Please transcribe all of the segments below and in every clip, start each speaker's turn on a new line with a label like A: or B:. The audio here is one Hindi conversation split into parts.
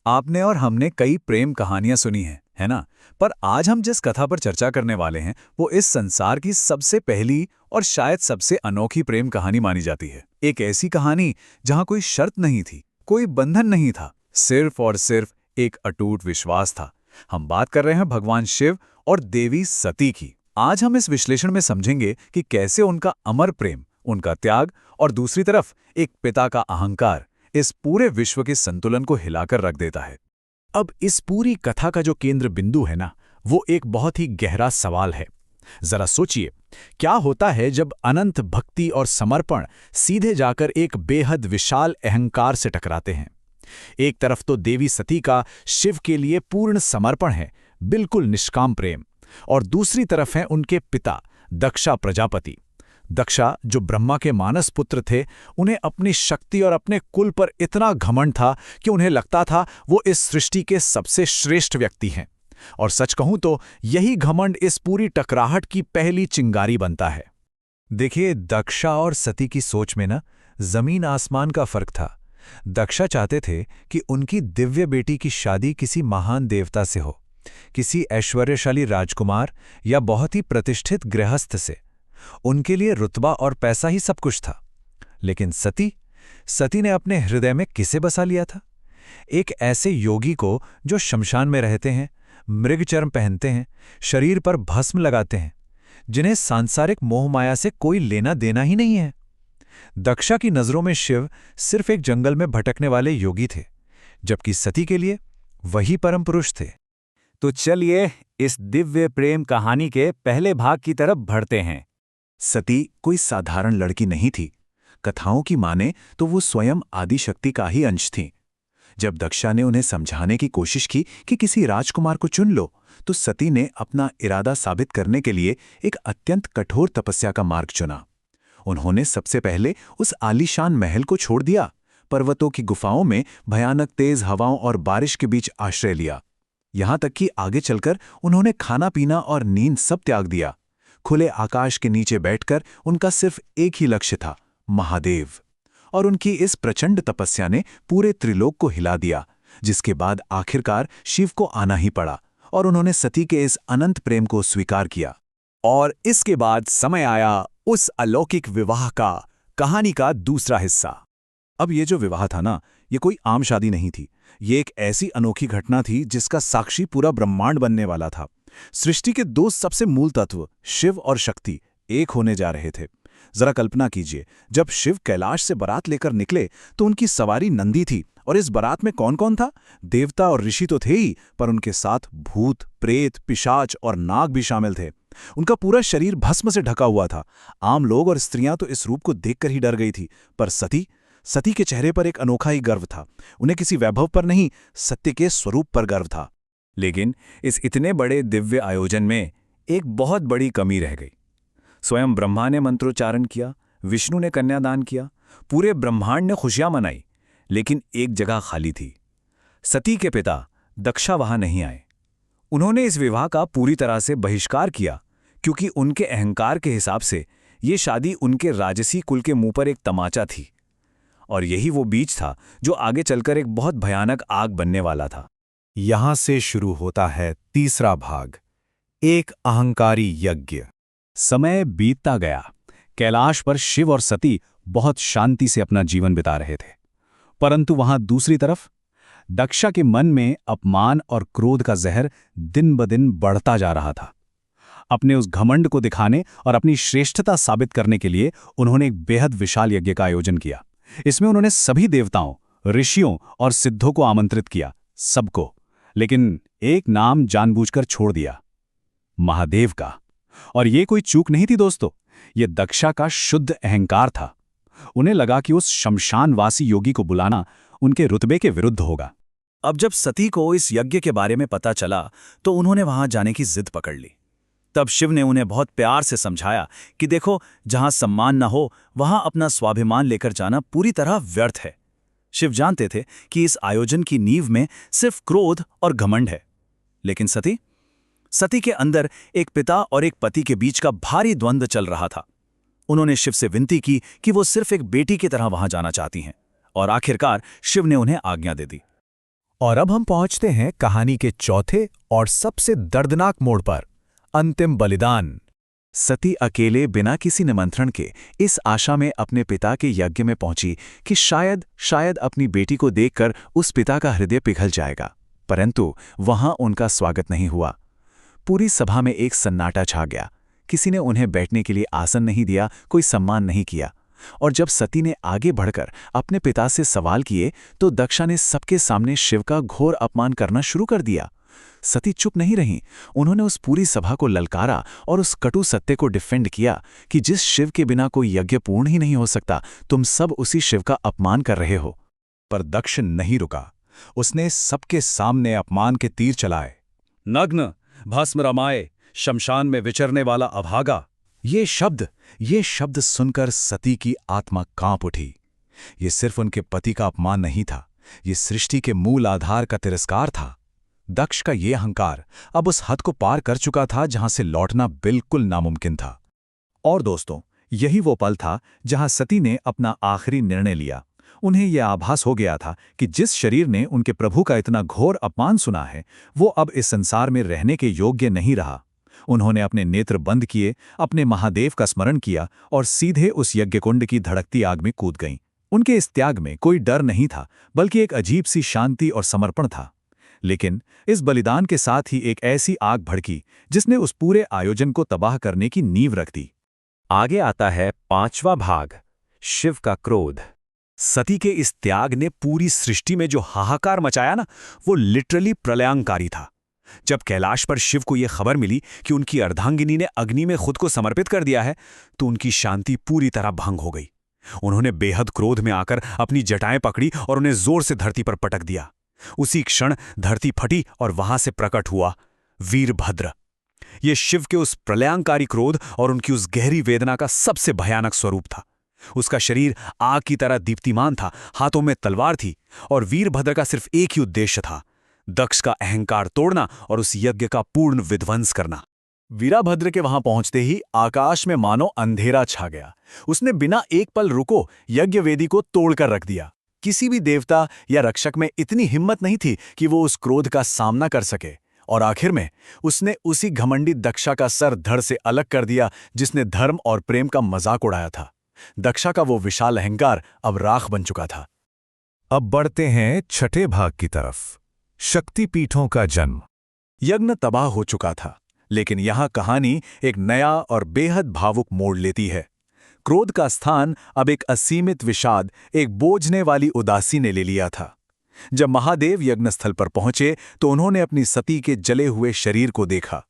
A: आपने और हमने कई प्रेम कहानियां सुनी हैं, है ना? पर आज हम जिस कथा पर चर्चा करने वाले हैं, वो इस संसार की सबसे पहली और शायद सबसे अनोखी प्रेम कहानी मानी जाती है। एक ऐसी कहानी जहां कोई शर्त नहीं थी, कोई बंधन नहीं था, सिर्फ और सिर्फ एक अटूट विश्वास था। हम बात कर रहे हैं भगवान शिव और देवी सती की। आज हम इस विश्लेषण में समझेंगे कि कैसे उनका अमर प्रेम, उनका त्याग और दूसरी तरफ एक पिता का अहंकार इस पूरे विश्व के संतुलन को हिलाकर रख देता है।
B: अब इस पूरी कथा का जो केंद्र बिंदु है ना, वो एक बहुत ही गहरा सवाल है। जरा सोचिए, क्या होता है जब अनंत भक्ति और समर्पण सीधे जाकर एक बेहद विशाल अहंकार से टकराते हैं। एक तरफ तो देवी सती का शिव के लिए पूर्ण समर्पण है, बिल्कुल निष्काम प्रेम, और दूसरी तरफ हैं उनके पिता दक्षा प्रजापति। दक्षा, जो ब्रह्मा के मानस पुत्र थे, उन्हें अपनी शक्ति और अपने कुल पर इतना घमंड था कि उन्हें लगता था वो इस सृष्टि के सबसे श्रेष्ठ व्यक्ति हैं। और सच कहूं तो यही घमंड इस पूरी टकराहट की पहली चिंगारी बनता है।
A: देखिए, दक्षा और सती की सोच में ना जमीन आसमान का फर्क था। दक्षा चाहते थे कि उनकी दिव्य बेटी की शादी किसी महान देवता से हो, किसी ऐश्वर्यशाली राजकुमार या बहुत ही प्रतिष्ठित गृहस्थ से। उनके लिए रुतबा और पैसा ही सब कुछ था। लेकिन सती ने अपने हृदय में किसे बसा लिया था? एक ऐसे योगी को जो शमशान में रहते हैं, मृगचर्म पहनते हैं, शरीर पर भस्म लगाते हैं, जिन्हें सांसारिक मोहमाया से कोई लेना देना ही नहीं है। दक्षा की नजरों में शिव सिर्फ एक जंगल में भटकने वाले योगी थे, जबकि सती के लिए वही परम पुरुष थे।
C: तो चलिए इस दिव्य प्रेम कहानी के पहले भाग की तरफ बढ़ते हैं।
A: सती कोई साधारण लड़की नहीं थी। कथाओं की माने तो वो स्वयं आदिशक्ति का ही अंश थी। जब दक्षा ने उन्हें समझाने की कोशिश की कि किसी राजकुमार को चुन लो, तो सती ने अपना इरादा साबित करने के लिए एक अत्यंत कठोर तपस्या का मार्ग चुना। उन्होंने सबसे पहले उस आलीशान महल को छोड़ दिया, पर्वतों की गुफाओं में भयानक तेज हवाओं और बारिश के बीच आश्रय लिया। यहां तक कि आगे चलकर उन्होंने खाना पीना और नींद सब त्याग दिया। खुले आकाश के नीचे बैठकर उनका सिर्फ एक ही लक्ष्य था, महादेव। और उनकी इस प्रचंड तपस्या ने पूरे त्रिलोक को हिला दिया, जिसके बाद आखिरकार शिव को आना ही पड़ा और उन्होंने सती के इस अनंत प्रेम को स्वीकार किया।
C: और इसके बाद समय आया उस अलौकिक विवाह का, कहानी का दूसरा हिस्सा।
A: अब ये जो विवाह था ना, ये कोई आम शादी नहीं थी। ये एक ऐसी अनोखी घटना थी जिसका साक्षी पूरा ब्रह्मांड बनने वाला था। सृष्टि के दो सबसे मूल तत्व, शिव और शक्ति, एक होने जा रहे थे। जरा कल्पना कीजिए, जब शिव कैलाश से बारात लेकर निकले तो उनकी सवारी नंदी थी, और इस बारात में कौन कौन था? देवता और ऋषि तो थे ही, पर उनके साथ भूत, प्रेत, पिशाच और नाग भी शामिल थे। उनका पूरा शरीर भस्म से ढका हुआ था। आम लोग और स्त्रियां तो इस रूप को देखकर ही डर गई थी, पर सती के चेहरे पर एक अनोखा ही गर्व था। उन्हें किसी वैभव पर नहीं, सत्य के स्वरूप पर गर्व था।
C: लेकिन इस इतने बड़े दिव्य आयोजन में एक बहुत बड़ी कमी रह गई। स्वयं ब्रह्मा ने मंत्रोच्चारण किया, विष्णु ने कन्यादान किया, पूरे ब्रह्मांड ने खुशियां मनाई, लेकिन एक जगह खाली थी। सती के पिता दक्षा वहां नहीं आए। उन्होंने इस विवाह का पूरी तरह से बहिष्कार किया, क्योंकि उनके अहंकार के हिसाब से ये शादी उनके राजसी कुल के मुंह पर एक तमाचा थी। और यही वो बीज था जो आगे चलकर एक बहुत भयानक आग बनने वाला था।
A: यहां से शुरू होता है तीसरा भाग, एक अहंकारी यज्ञ।
B: समय बीतता गया। कैलाश पर शिव और सती बहुत शांति से अपना जीवन बिता रहे थे, परंतु वहां दूसरी तरफ दक्षा के मन में अपमान और क्रोध का जहर दिन ब दिन बढ़ता जा रहा था। अपने उस घमंड को दिखाने और अपनी श्रेष्ठता साबित करने के लिए उन्होंने एक बेहद विशाल यज्ञ का आयोजन किया। इसमें उन्होंने सभी देवताओं, ऋषियों और सिद्धों को आमंत्रित किया, सबको। लेकिन एक नाम जानबूझकर छोड़ दिया, महादेव का। और ये कोई चूक नहीं थी दोस्तों, ये दक्षा का शुद्ध अहंकार था। उन्हें लगा कि उस शमशानवासी योगी को बुलाना उनके रुतबे के विरुद्ध होगा।
C: अब जब सती को इस यज्ञ के बारे में पता चला तो उन्होंने वहां जाने की जिद पकड़ ली। तब शिव ने उन्हें बहुत प्यार से समझाया कि देखो, जहां सम्मान न हो वहां अपना स्वाभिमान लेकर जाना पूरी तरह व्यर्थ है। शिव जानते थे कि इस आयोजन की नींव में सिर्फ क्रोध और घमंड है। लेकिन सती के अंदर एक पिता और एक पति के बीच का भारी द्वंद्व चल रहा था। उन्होंने शिव से विनती की कि वो सिर्फ एक बेटी की तरह वहां जाना चाहती हैं, और आखिरकार शिव ने उन्हें आज्ञा दे दी।
B: और अब हम पहुंचते हैं कहानी के चौथे और सबसे दर्दनाक मोड़ पर, अंतिम बलिदान।
A: सती अकेले बिना किसी निमंत्रण के इस आशा में अपने पिता के यज्ञ में पहुंची कि शायद अपनी बेटी को देखकर उस पिता का हृदय पिघल जाएगा, परंतु वहां उनका स्वागत नहीं हुआ। पूरी सभा में एक सन्नाटा छा गया। किसी ने उन्हें बैठने के लिए आसन नहीं दिया, कोई सम्मान नहीं किया। और जब सती ने आगे बढ़कर अपने पिता से सवाल किए तो दक्षा ने सबके सामने शिव का घोर अपमान करना शुरू कर दिया। सती चुप नहीं रहीं। उन्होंने उस पूरी सभा को ललकारा और उस कटु सत्य को डिफेंड किया कि जिस शिव के बिना कोई यज्ञ पूर्ण ही नहीं हो सकता, तुम सब उसी शिव का अपमान कर रहे हो।
B: पर दक्ष नहीं रुका। उसने सबके सामने अपमान के तीर चलाए। नग्न, भस्म रमाए, शमशान में विचरने वाला अभागा। ये शब्द सुनकर सती की आत्मा कांप उठी। ये सिर्फ उनके पति का अपमान नहीं था, ये सृष्टि के मूल आधार का तिरस्कार था। दक्ष का ये अहंकार अब उस हद को पार कर चुका था जहां से लौटना बिल्कुल नामुमकिन था। और दोस्तों, यही वो पल था जहां सती ने अपना आखिरी निर्णय लिया। उन्हें यह आभास हो गया था कि जिस शरीर ने उनके प्रभु का इतना घोर अपमान सुना है, वो अब इस संसार में रहने के योग्य नहीं रहा। उन्होंने अपने नेत्र बंद किए, अपने महादेव का स्मरण किया और सीधे उस यज्ञकुंड की धड़कती आग में कूद गईं। उनके इस त्याग में कोई डर नहीं था, बल्कि एक अजीब सी शांति और समर्पण था। लेकिन इस बलिदान के साथ ही एक ऐसी आग भड़की जिसने उस पूरे आयोजन को तबाह करने की नींव रख दी।
C: आगे आता है 5वां भाग, शिव का क्रोध। सती के इस त्याग ने पूरी सृष्टि में जो हाहाकार मचाया ना, वो लिटरली प्रलयंकारी था। जब कैलाश पर शिव को यह खबर मिली कि उनकी अर्धांगिनी ने अग्नि में खुद को समर्पित कर दिया है, तो उनकी शांति पूरी तरह भंग हो गई। उन्होंने बेहद क्रोध में आकर अपनी जटाएं पकड़ी और उन्हें जोर से धरती पर पटक दिया। उसी क्षण धरती फटी और वहां से प्रकट हुआ वीरभद्र। यह शिव के उस प्रलयंकारी क्रोध और उनकी उस गहरी वेदना का सबसे भयानक स्वरूप था। उसका शरीर आग की तरह दीप्तिमान था, हाथों में तलवार थी और वीरभद्र का सिर्फ एक ही उद्देश्य था, दक्ष का अहंकार तोड़ना और उस यज्ञ का पूर्ण विध्वंस करना।
B: वीरभद्र के वहां पहुंचते ही आकाश में मानो अंधेरा छा गया। उसने बिना एक पल रुको यज्ञ वेदी को तोड़कर रख दिया। किसी भी देवता या रक्षक में इतनी हिम्मत नहीं थी कि वो उस क्रोध का सामना कर सके। और आखिर में उसने उसी घमंडी दक्षा का सर धड़ से अलग कर दिया जिसने धर्म और प्रेम का मजाक उड़ाया था। दक्षा का वो विशाल अहंकार अब राख बन चुका था। अब बढ़ते हैं छठे भाग की तरफ, शक्तिपीठों का जन्म। यज्ञ तबाह हो चुका था, लेकिन यहां कहानी एक नया और बेहद भावुक मोड़ लेती है। क्रोध का स्थान अब एक असीमित विषाद, एक बोझने वाली उदासी ने ले लिया था। जब महादेव यज्ञस्थल पर पहुंचे तो उन्होंने अपनी सती के जले हुए शरीर को देखा।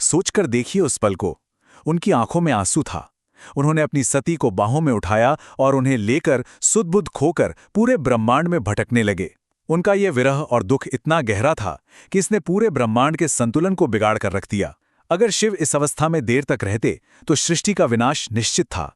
B: सोचकर देखिए उस पल को। उनकी आंखों में आंसू था। उन्होंने अपनी सती को बाहों में उठाया और उन्हें लेकर सुध-बुध खोकर पूरे ब्रह्मांड में भटकने लगे। उनका यह विरह और दुख इतना गहरा था कि इसने पूरे ब्रह्मांड के संतुलन को बिगाड़ कर रख दिया। अगर शिव इस अवस्था में देर तक रहते तो सृष्टि का विनाश निश्चित था।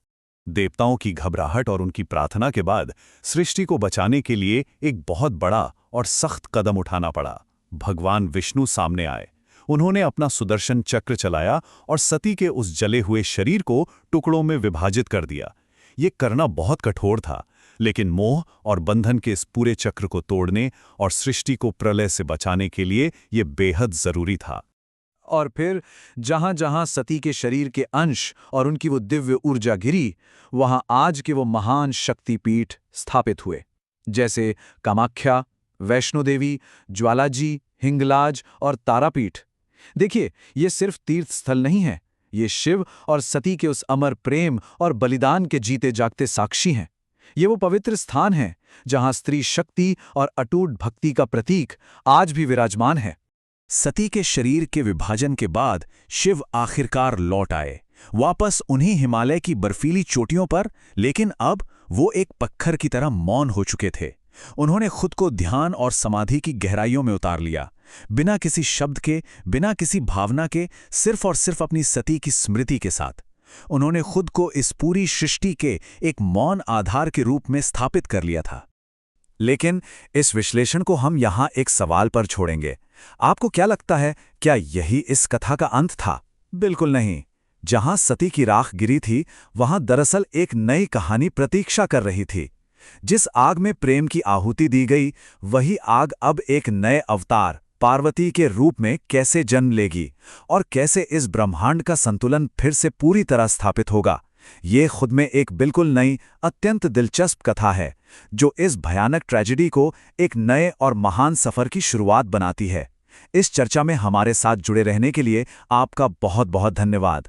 B: देवताओं की घबराहट और उनकी प्रार्थना के बाद सृष्टि को बचाने के लिए एक बहुत बड़ा और सख्त कदम उठाना पड़ा। भगवान विष्णु सामने आए। उन्होंने अपना सुदर्शन चक्र चलाया और सती के उस जले हुए शरीर को टुकड़ों में विभाजित कर दिया। ये करना बहुत कठोर था, लेकिन मोह और बंधन के इस पूरे चक्र को तोड़ने और सृष्टि को प्रलय से बचाने के लिए ये बेहद जरूरी था। और फिर जहां जहां सती के शरीर के अंश और उनकी वो दिव्य ऊर्जा गिरी, वहां आज के वो महान शक्तिपीठ स्थापित हुए, जैसे कामाख्या, वैष्णो देवी, ज्वालाजी, हिंगलाज और तारापीठ। देखिए, ये सिर्फ तीर्थ स्थल नहीं है, ये शिव और सती के उस अमर प्रेम और बलिदान के जीते जागते साक्षी हैं। ये वो पवित्र स्थान है जहां स्त्री शक्ति और अटूट भक्ति का प्रतीक आज भी विराजमान है। सती के शरीर के विभाजन के बाद शिव आखिरकार लौट आए, वापस उन्हीं हिमालय की बर्फीली चोटियों पर, लेकिन अब वो एक पत्थर की तरह मौन हो चुके थे। उन्होंने खुद को ध्यान और समाधि की गहराइयों में उतार लिया, बिना किसी शब्द के, बिना किसी भावना के, सिर्फ और सिर्फ अपनी सती की स्मृति के साथ। उन्होंने खुद को इस पूरी सृष्टि के एक मौन आधार के रूप में स्थापित कर लिया था। लेकिन इस विश्लेषण को हम यहां एक सवाल पर छोड़ेंगे। आपको क्या लगता है, क्या यही इस कथा का अंत था? बिल्कुल नहीं। जहां सती की राख गिरी थी, वहां दरअसल एक नई कहानी प्रतीक्षा कर रही थी।
A: जिस आग में प्रेम की आहुति दी गई, वही आग अब एक नए अवतार पार्वती के रूप में कैसे जन्म लेगी और कैसे इस ब्रह्मांड का संतुलन फिर से पूरी तरह स्थापित होगा। ये खुद में एक बिल्कुल नई, अत्यंत दिलचस्प कथा है, जो इस भयानक ट्रेजेडी को एक नए और महान सफर की शुरुआत बनाती है। इस चर्चा में हमारे साथ जुड़े रहने के लिए आपका बहुत बहुत धन्यवाद।